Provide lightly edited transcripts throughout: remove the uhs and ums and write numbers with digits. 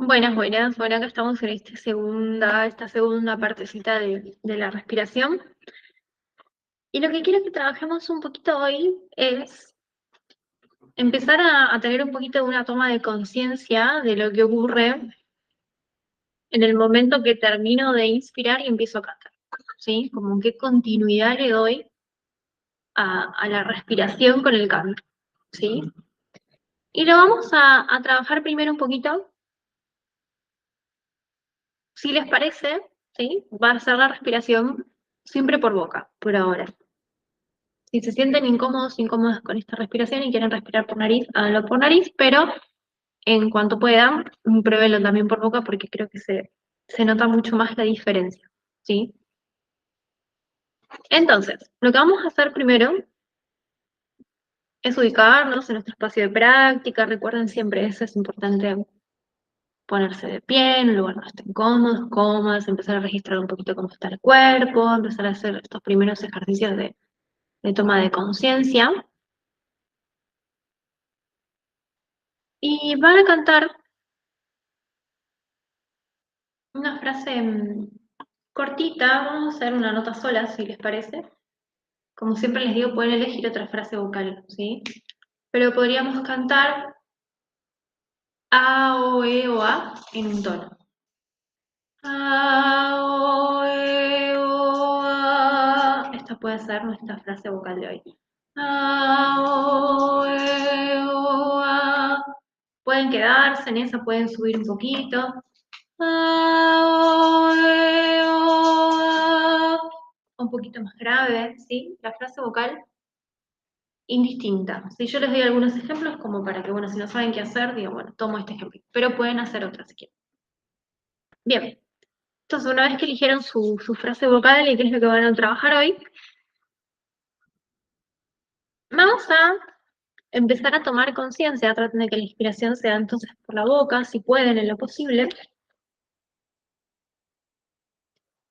Buenas, buenas. Bueno, acá estamos en esta segunda partecita de la respiración. Y lo que quiero que trabajemos un poquito hoy es empezar a tener un poquito de una toma de conciencia de lo que ocurre en el momento que termino de inspirar y empiezo a cantar. ¿Sí? Como qué continuidad le doy a la respiración con el canto. ¿Sí? Y lo vamos a trabajar primero un poquito, si les parece, ¿sí? Va a ser la respiración siempre por boca, por ahora. Si se sienten incómodos, incómodas con esta respiración y quieren respirar por nariz, háganlo por nariz, pero en cuanto puedan, pruébenlo también por boca porque creo que se nota mucho más la diferencia, ¿sí? Entonces, lo que vamos a hacer primero es ubicarnos en nuestro espacio de práctica. Recuerden siempre, eso es importante, ponerse de pie en un lugar donde estén cómodos, cómodas, empezar a registrar un poquito cómo está el cuerpo, empezar a hacer estos primeros ejercicios de toma de conciencia. Y van a cantar una frase cortita, vamos a hacer una nota sola, si les parece. Como siempre les digo, pueden elegir otra frase vocal, ¿sí? Pero podríamos cantar A, O, E o A en un tono. A, O, E, O, A. Esta puede ser nuestra frase vocal de hoy. A, O, E, O, A. Pueden quedarse en esa, pueden subir un poquito. A, O, E, O, A. Un poquito más grave, ¿sí? La frase vocal indistinta. Si yo les doy algunos ejemplos como para que, bueno, si no saben qué hacer, digo, bueno, tomo este ejemplo, pero pueden hacer otras si quieren. Bien, entonces una vez que eligieron su frase vocal y qué es lo que van a trabajar hoy, vamos a empezar a tomar conciencia, traten de que la inspiración sea entonces por la boca, si pueden en lo posible,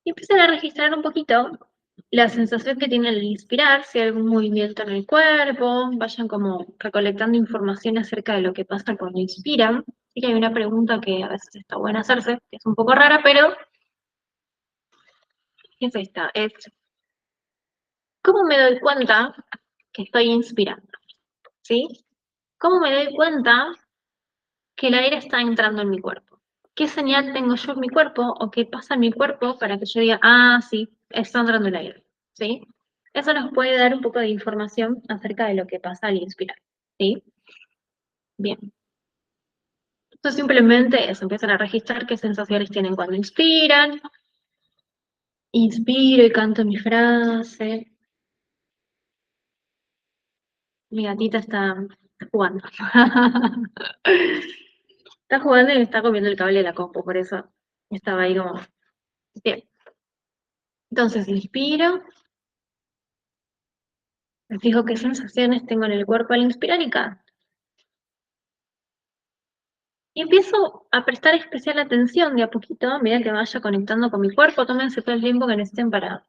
y empiecen a registrar un poquito la sensación que tienen al inspirar, si hay algún movimiento en el cuerpo, vayan como recolectando información acerca de lo que pasa cuando inspiran. Sí que hay una pregunta que a veces está buena hacerse, que es un poco rara, pero es esta, es ¿cómo me doy cuenta que estoy inspirando? ¿Sí? ¿Cómo me doy cuenta que el aire está entrando en mi cuerpo? ¿Qué señal tengo yo en mi cuerpo o qué pasa en mi cuerpo para que yo diga, ah, sí, está entrando el aire? ¿Sí? Eso nos puede dar un poco de información acerca de lo que pasa al inspirar. ¿Sí? Bien. Entonces simplemente eso, empiezan a registrar qué sensaciones tienen cuando inspiran. Inspiro y canto mi frase. Mi gatita está jugando. Está jugando y me está comiendo el cable de la compu, por eso estaba ahí como. Bien. Entonces inspiro, me fijo qué sensaciones tengo en el cuerpo al inspirar y canto. Y empiezo a prestar especial atención de a poquito, a medida que vaya conectando con mi cuerpo. Tómense todo el tiempo que necesiten para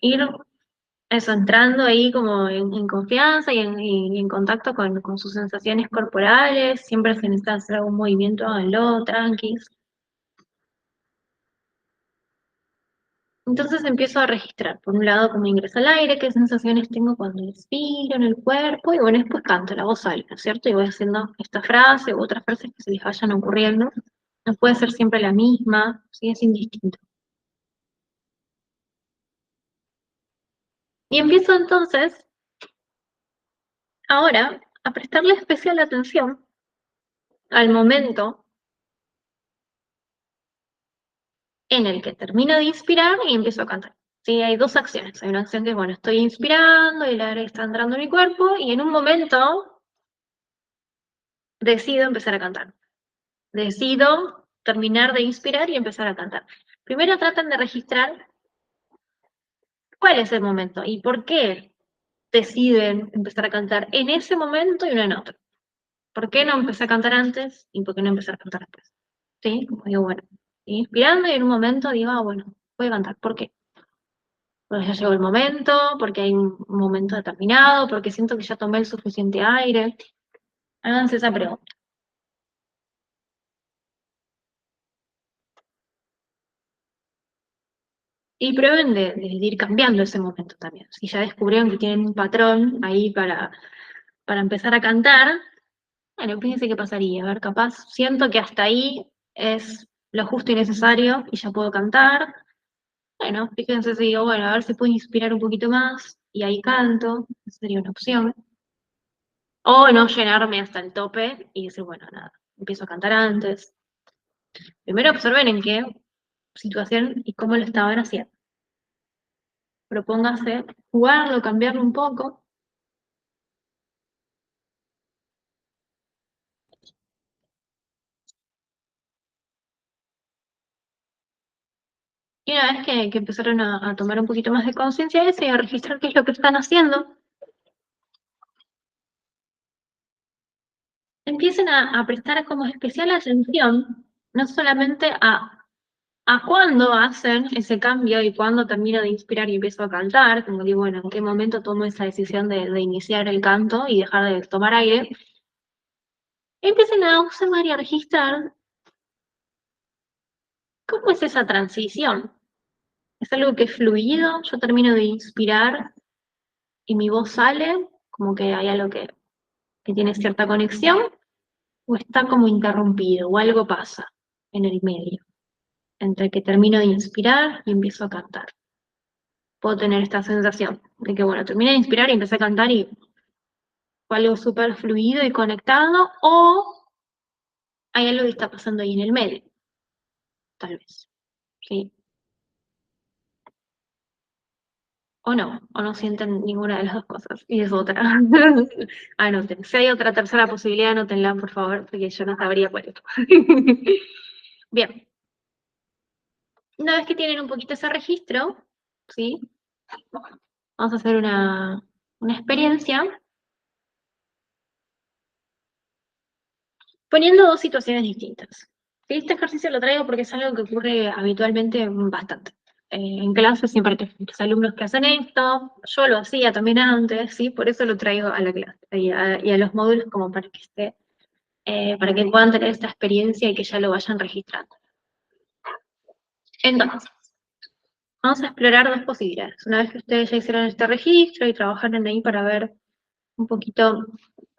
ir eso, entrando ahí como en confianza y en contacto con sus sensaciones corporales. Siempre se necesita hacer algún movimiento, háganlo, tranqui. Entonces empiezo a registrar, por un lado, cómo ingresa el aire, qué sensaciones tengo cuando inspiro en el cuerpo, y bueno, después canto, la voz alta, ¿cierto? Y voy haciendo esta frase u otras frases que se les vayan ocurriendo. No puede ser siempre la misma, sí, es indistinto. Y empiezo entonces, ahora, a prestarle especial atención al momento en el que termino de inspirar y empiezo a cantar. Sí, hay dos acciones. Hay una acción que es, bueno, estoy inspirando y el aire está entrando en mi cuerpo, y en un momento decido empezar a cantar. Decido terminar de inspirar y empezar a cantar. Primero tratan de registrar cuál es el momento y por qué deciden empezar a cantar en ese momento y no en otro. ¿Por qué no empecé a cantar antes y por qué no empezar a cantar después? ¿Sí? Como digo, bueno, estoy inspirando y en un momento digo, ah, bueno, voy a cantar. ¿Por qué? Porque ya llegó el momento, porque hay un momento determinado, porque siento que ya tomé el suficiente aire. Háganse esa pregunta. Y prueben de ir cambiando ese momento también. Si ya descubrieron que tienen un patrón ahí para empezar a cantar, bueno, fíjense qué pasaría. A ver, capaz, siento que hasta ahí es lo justo y necesario y ya puedo cantar. Bueno, fíjense si digo, bueno, a ver si puedo inspirar un poquito más y ahí canto, esa sería una opción. O no llenarme hasta el tope y decir, bueno, nada, empiezo a cantar antes. Primero observen en qué situación y cómo lo estaban haciendo. Propóngase jugarlo, cambiarlo un poco. Y una vez que empezaron a tomar un poquito más de conciencia de eso y a registrar qué es lo que están haciendo, empiecen a prestar como especial atención, no solamente a cuándo hacen ese cambio y cuándo termino de inspirar y empiezo a cantar, como digo, bueno, en qué momento tomo esa decisión de iniciar el canto y dejar de tomar aire, empiecen a observar y a registrar cómo es esa transición. Es algo que es fluido, yo termino de inspirar y mi voz sale, como que hay algo que tiene cierta conexión, o está como interrumpido, o algo pasa en el medio, entre que termino de inspirar y empiezo a cantar. Puedo tener esta sensación de que, bueno, terminé de inspirar y empecé a cantar y fue algo súper fluido y conectado, o hay algo que está pasando ahí en el medio, tal vez, ¿sí? O no sienten ninguna de las dos cosas, y es otra. Anoten. Si hay otra tercera posibilidad, anótenla, por favor, porque yo no sabría cuál es. Bien, una vez que tienen un poquito ese registro, ¿sí? Vamos a hacer una experiencia poniendo dos situaciones distintas. Este ejercicio lo traigo porque es algo que ocurre habitualmente bastante. En clase siempre hay alumnos que hacen esto, yo lo hacía también antes, ¿sí? Por eso lo traigo a la clase y a los módulos como para que para que puedan tener esta experiencia y que ya lo vayan registrando. Entonces, vamos a explorar dos posibilidades. Una vez que ustedes ya hicieron este registro y trabajaron ahí para ver un poquito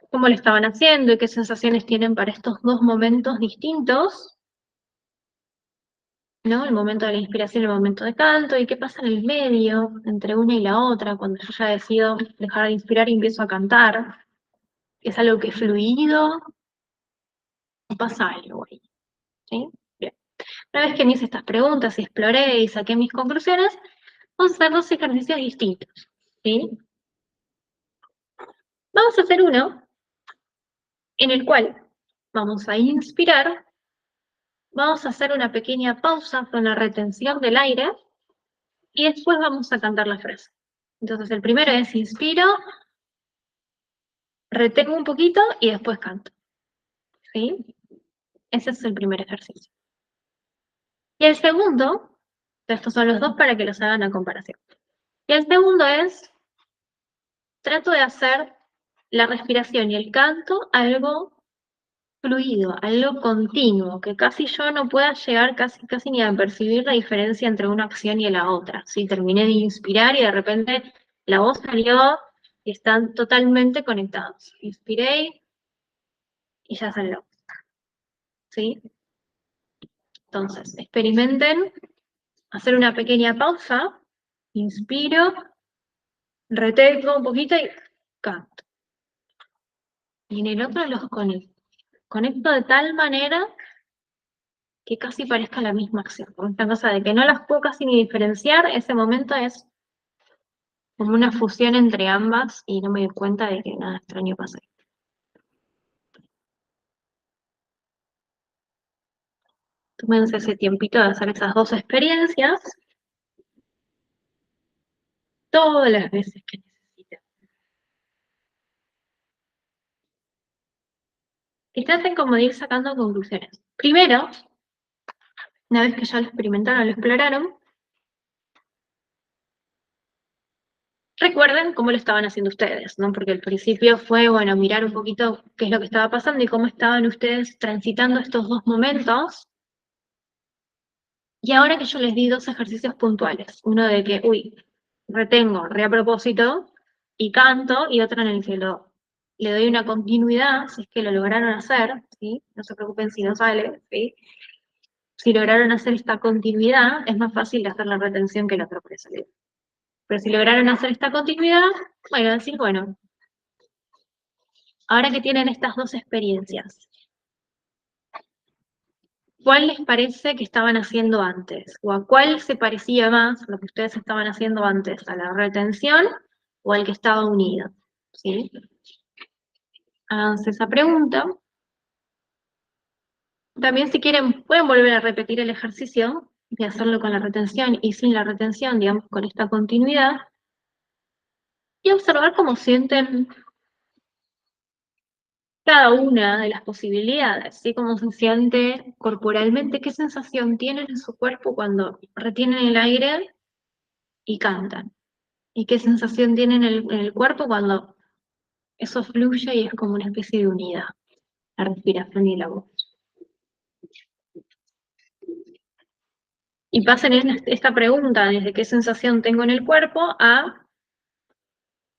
cómo lo estaban haciendo y qué sensaciones tienen para estos dos momentos distintos, ¿no? El momento de la inspiración y el momento de canto, y qué pasa en el medio, entre una y la otra, cuando yo ya decido dejar de inspirar y empiezo a cantar. ¿Es algo que es fluido? ¿O pasa algo ahí? ¿Sí? Bien. Una vez que me hice estas preguntas y exploré y saqué mis conclusiones, vamos a hacer dos ejercicios distintos, ¿sí? Vamos a hacer uno en el cual vamos a inspirar, vamos a hacer una pequeña pausa con la retención del aire y después vamos a cantar la frase. Entonces el primero es inspiro, retengo un poquito y después canto, ¿sí? Ese es el primer ejercicio. Y el segundo, estos son los dos para que los hagan a comparación. Y el segundo es, trato de hacer la respiración y el canto algo fluido, algo continuo, que casi yo no pueda llegar casi ni a percibir la diferencia entre una acción y la otra. Si terminé de inspirar y de repente la voz salió y están totalmente conectados. Inspiré y ya salió. ¿Sí? Entonces, experimenten hacer una pequeña pausa, inspiro, retengo un poquito y canto. Y en el otro los conecto. Conecto de tal manera que casi parezca la misma acción. Con esta cosa de que no las puedo casi ni diferenciar, ese momento es como una fusión entre ambas y no me doy cuenta de que nada extraño pasa. Tómense ese tiempito de hacer esas dos experiencias todas las veces que necesiten. Y traten como de ir sacando conclusiones. Primero, una vez que ya lo experimentaron, lo exploraron, recuerden cómo lo estaban haciendo ustedes, ¿no? Porque al principio fue, bueno, mirar un poquito qué es lo que estaba pasando y cómo estaban ustedes transitando estos dos momentos Y ahora que yo les di dos ejercicios puntuales, uno de que, retengo, re a propósito, y canto, y otro en el que le doy una continuidad, si es que lo lograron hacer, ¿sí? No se preocupen si no sale, ¿sí? Si lograron hacer esta continuidad, es más fácil de hacer la retención que el otro puede salir. Pero si lograron hacer esta continuidad, bueno, decir, bueno, ahora que tienen estas dos experiencias, ¿cuál les parece que estaban haciendo antes? ¿O a cuál se parecía más lo que ustedes estaban haciendo antes? ¿A la retención o al que estaba unido? ¿Sí? Háganse esa pregunta. También si quieren, pueden volver a repetir el ejercicio y hacerlo con la retención y sin la retención, digamos, con esta continuidad, y observar cómo sienten cada una de las posibilidades, ¿sí? Cómo se siente corporalmente, qué sensación tienen en su cuerpo cuando retienen el aire y cantan, y qué sensación tienen en el cuerpo cuando eso fluye y es como una especie de unidad, la respiración y la voz. Y pasen en esta pregunta desde qué sensación tengo en el cuerpo a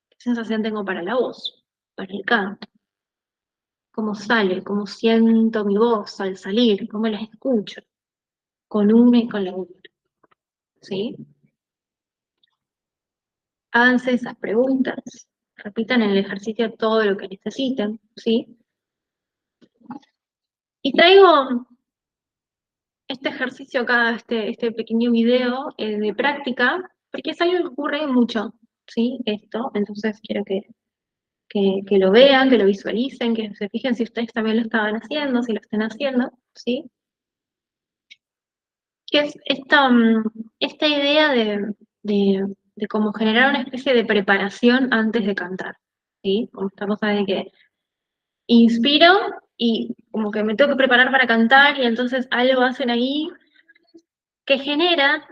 qué sensación tengo para la voz, para el canto, cómo sale, cómo siento mi voz al salir, cómo la escucho, con una y con la otra, ¿sí? Háganse esas preguntas, repitan en el ejercicio todo lo que necesiten, ¿sí? Y traigo este ejercicio acá, este pequeño video de práctica, porque es algo que ocurre mucho, ¿sí? Esto, entonces quiero que lo vean, que lo visualicen, que se fijen si ustedes también lo estaban haciendo, si lo están haciendo, ¿sí? Que es esta idea de cómo generar una especie de preparación antes de cantar, ¿sí? Como esta cosa de que inspiro y como que me tengo que preparar para cantar y entonces algo hacen ahí que genera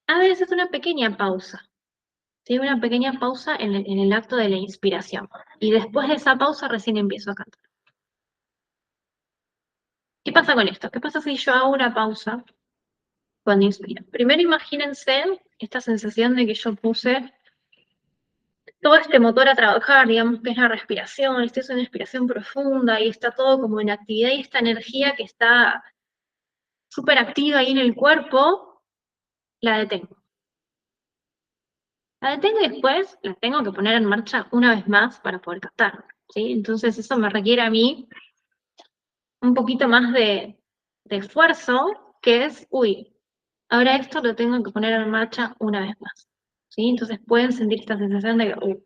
a veces una pequeña pausa, ¿sí? Una pequeña pausa en el acto de la inspiración. Y después de esa pausa recién empiezo a cantar. ¿Qué pasa con esto? ¿Qué pasa si yo hago una pausa cuando inspiro? Primero imagínense esta sensación de que yo puse todo este motor a trabajar, digamos que es la respiración, esto es una respiración profunda y está todo como en actividad y esta energía que está súper activa ahí en el cuerpo, la detengo. La detengo y después la tengo que poner en marcha una vez más para poder cantar, ¿sí? Entonces eso me requiere a mí un poquito más de esfuerzo, que es, ahora esto lo tengo que poner en marcha una vez más, ¿sí? Entonces pueden sentir esta sensación de que,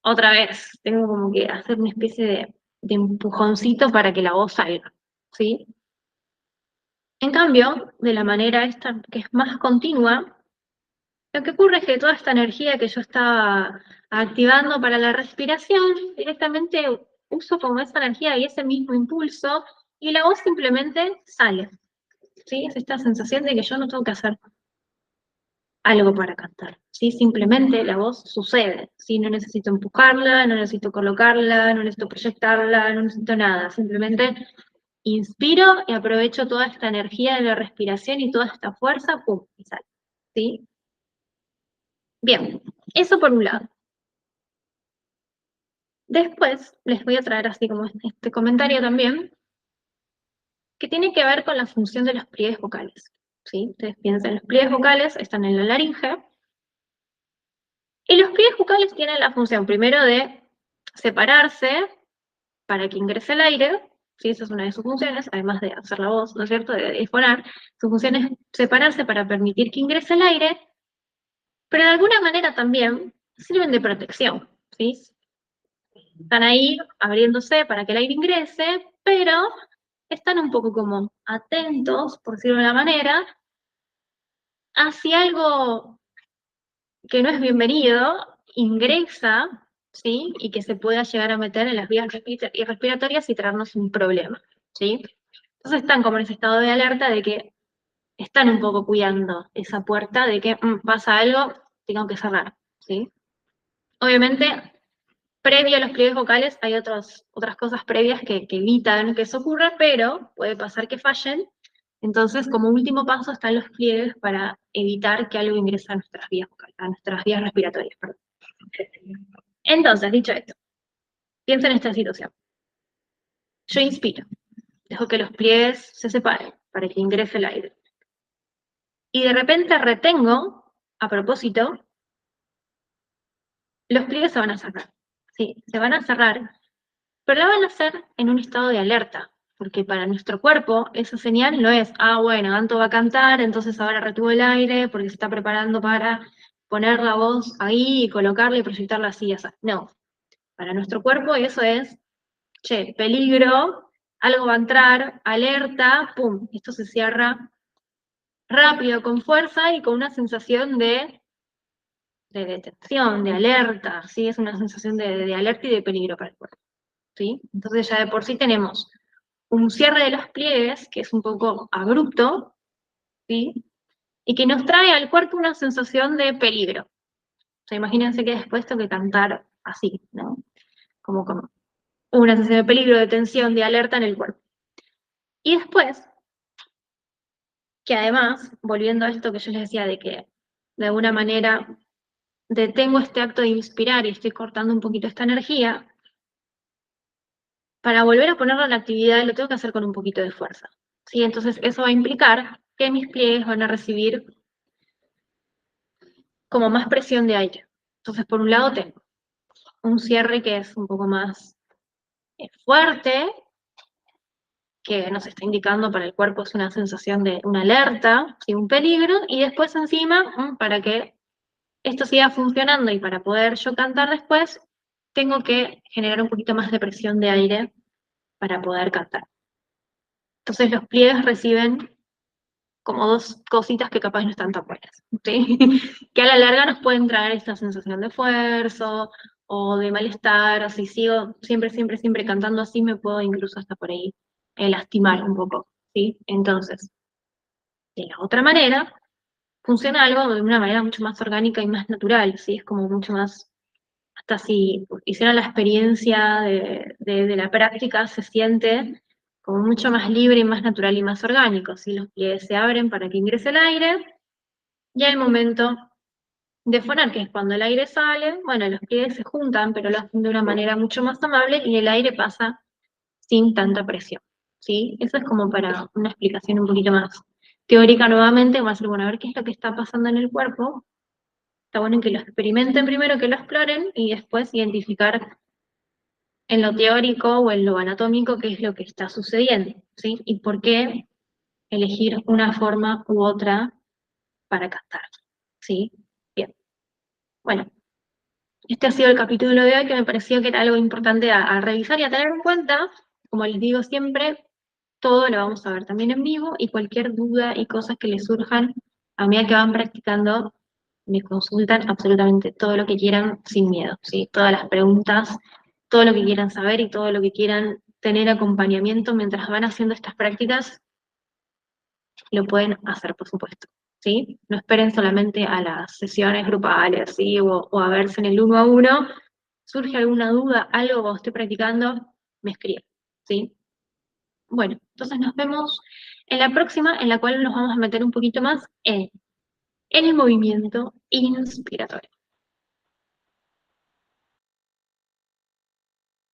otra vez, tengo como que hacer una especie de empujoncito para que la voz salga, ¿sí? En cambio, de la manera esta que es más continua, lo que ocurre es que toda esta energía que yo estaba activando para la respiración, directamente uso como esa energía y ese mismo impulso, y la voz simplemente sale, ¿sí? Es esta sensación de que yo no tengo que hacer algo para cantar, ¿sí? Simplemente la voz sucede, ¿sí? No necesito empujarla, no necesito colocarla, no necesito proyectarla, no necesito nada, simplemente inspiro y aprovecho toda esta energía de la respiración y toda esta fuerza, ¡pum! Y sale, ¿sí? Bien, eso por un lado. Después les voy a traer así como este comentario también, que tiene que ver con la función de los pliegues vocales, ¿sí? Ustedes piensan, los pliegues vocales están en la laringe, y los pliegues vocales tienen la función primero de separarse para que ingrese el aire, ¿sí? Esa es una de sus funciones, además de hacer la voz, ¿no es cierto?, de disfonar, su función es separarse para permitir que ingrese el aire, pero de alguna manera también sirven de protección, ¿sí? Están ahí abriéndose para que el aire ingrese, pero están un poco como atentos, por decirlo de una manera, hacia algo que no es bienvenido, ingresa, ¿sí? Y que se pueda llegar a meter en las vías respiratorias y traernos un problema, ¿sí? Entonces están como en ese estado de alerta de que están un poco cuidando esa puerta de que pasa algo, tengo que cerrar, ¿sí? Obviamente, previo a los pliegues vocales hay otras cosas previas que evitan que eso ocurra, pero puede pasar que fallen Entonces, como último paso están los pliegues para evitar que algo ingrese a nuestras vías vocales, a nuestras vías respiratorias, perdón. Entonces, dicho esto, piensa en esta situación. Yo inspiro, dejo que los pliegues se separen para que ingrese el aire. Y de repente retengo, a propósito, los pliegues se van a cerrar. Sí, se van a cerrar, pero la van a hacer en un estado de alerta, porque para nuestro cuerpo esa señal no es, bueno, Anto va a cantar, entonces ahora retuvo el aire porque se está preparando para poner la voz ahí y colocarla y proyectarla así, así. No, para nuestro cuerpo eso es, che, peligro, algo va a entrar, alerta, pum, esto se cierra rápido, con fuerza y con una sensación de detención, de alerta, ¿sí? Es una sensación de alerta y de peligro para el cuerpo, ¿sí? Entonces ya de por sí tenemos un cierre de los pliegues, que es un poco abrupto, ¿sí? Y que nos trae al cuerpo una sensación de peligro. O sea, imagínense que después tengo que cantar así, ¿no? Como una sensación de peligro, de tensión, de alerta en el cuerpo. Y después, que además, volviendo a esto que yo les decía de que de alguna manera detengo este acto de inspirar y estoy cortando un poquito esta energía, para volver a ponerlo en la actividad lo tengo que hacer con un poquito de fuerza, ¿sí? Entonces eso va a implicar que mis pliegues van a recibir como más presión de aire. Entonces, por un lado tengo un cierre que es un poco más fuerte, que nos está indicando para el cuerpo es una sensación de una alerta, ¿sí? Un peligro, y después encima, para que esto siga funcionando y para poder yo cantar después, tengo que generar un poquito más de presión de aire para poder cantar. Entonces los pliegues reciben como dos cositas que capaz no están tan buenas, ¿sí? Que a la larga nos pueden traer esta sensación de esfuerzo o de malestar, o si sigo siempre, siempre, siempre cantando así, me puedo incluso hasta por ahí lastimar un poco, ¿sí? Entonces, de la otra manera, funciona algo de una manera mucho más orgánica y más natural, ¿sí? Es como mucho más, hasta si hicieran la experiencia de la práctica, se siente como mucho más libre y más natural y más orgánico, ¿sí? Los pliegues se abren para que ingrese el aire, y al momento de fonar, que es cuando el aire sale, bueno, los pliegues se juntan, pero lo hacen de una manera mucho más amable y el aire pasa sin tanta presión, ¿sí? Eso es como para una explicación un poquito más teórica nuevamente, vamos a decir, bueno, a ver qué es lo que está pasando en el cuerpo. Está bueno que lo experimenten primero, que lo exploren, y después identificar en lo teórico o en lo anatómico qué es lo que está sucediendo, ¿sí? Y por qué elegir una forma u otra para cantar, ¿sí? Bien, bueno, este ha sido el capítulo de hoy que me pareció que era algo importante a revisar y a tener en cuenta. Como les digo siempre, todo lo vamos a ver también en vivo y cualquier duda y cosas que les surjan a medida que van practicando, me consultan absolutamente todo lo que quieran sin miedo, ¿sí? Todas las preguntas, todo lo que quieran saber y todo lo que quieran tener acompañamiento mientras van haciendo estas prácticas, lo pueden hacer, por supuesto, ¿sí? No esperen solamente a las sesiones grupales, ¿sí? O a verse en el uno a uno. Surge alguna duda, algo que estoy practicando, me escriben, ¿sí? Bueno, entonces nos vemos en la próxima, en la cual nos vamos a meter un poquito más en el movimiento inspiratorio.